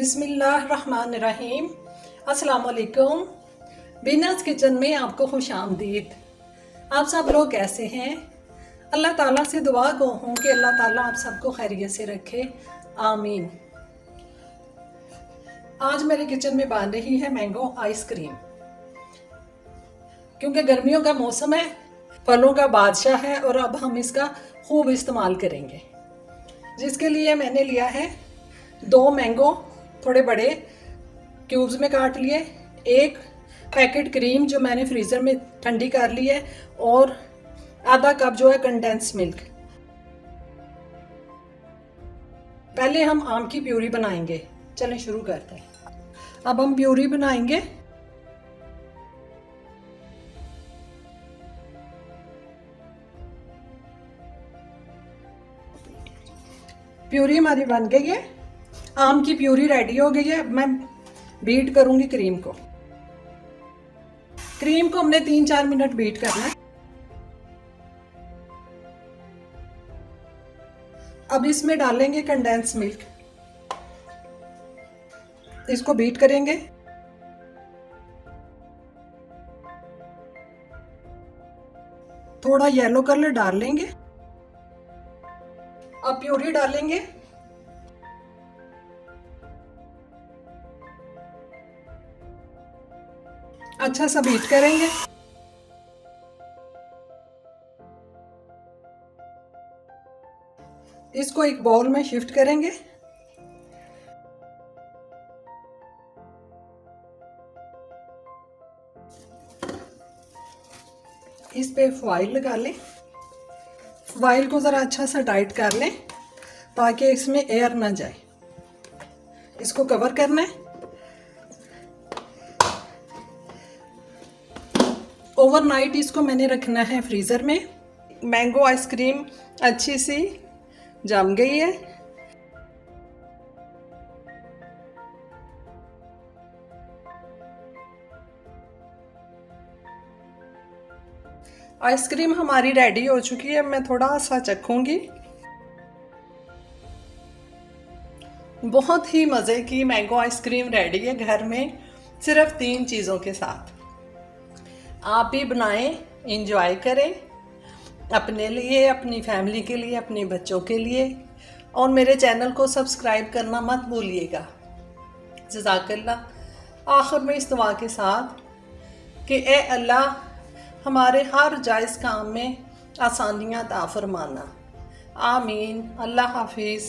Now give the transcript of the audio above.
बिस्मिल्लाहिर्रहमानिर्रहीम। अस्सलाम वालेकुम। बीनाज़ किचन में आपको खुश आमदीद। आप सब लोग कैसे हैं? अल्लाह ताला से दुआ गो हूँ कि अल्लाह ताला आप सबको खैरियत से रखे, आमीन। आज मेरे किचन में बन रही है मैंगो आइसक्रीम। क्योंकि गर्मियों का मौसम है, फलों का बादशाह है और अब हम इसका खूब इस्तेमाल करेंगे। जिसके लिए मैंने लिया है 2 मैंगो थोड़े बड़े क्यूब्स में काट लिए, 1 पैकेट क्रीम जो मैंने फ्रीज़र में ठंडी कर ली है और आधा कप जो है कंडेंस मिल्क। पहले हम आम की प्यूरी बनाएंगे। चलें शुरू करते हैं। अब हम प्यूरी बनाएंगे। प्यूरी हमारी बन गई है, आम की प्यूरी रेडी हो गई है। अब मैं बीट करूंगी क्रीम को। क्रीम को हमने 3-4 मिनट बीट करना है। अब इसमें डालेंगे कंडेंस मिल्क, इसको बीट करेंगे। थोड़ा येलो कलर डाल लेंगे। अब प्यूरी डालेंगे। अच्छा सा बीट करेंगे। इसको एक बाउल में शिफ्ट करेंगे। इस पे फॉइल लगा लें। फॉइल को ज़रा अच्छा सा टाइट कर लें ताकि इसमें एयर ना जाए। इसको कवर करना है। ओवरनाइट इसको मैंने रखना है फ्रीज़र में। मैंगो आइसक्रीम अच्छी सी जम गई है। आइसक्रीम हमारी रेडी हो चुकी है। मैं थोड़ा सा चखूंगी। बहुत ही मज़े की मैंगो आइसक्रीम रेडी है घर में, सिर्फ 3 चीज़ों के साथ। आप भी बनाएं, इंजॉय करें, अपने लिए, अपनी फैमिली के लिए, अपने बच्चों के लिए। और मेरे चैनल को सब्सक्राइब करना मत भूलिएगा। जज़ाकल्लाह। आखिर में इस दुआ के साथ कि ए अल्लाह हमारे हर जायज़ काम में आसानियाँ अता फरमाना, आमीन। अल्लाह हाफिज़।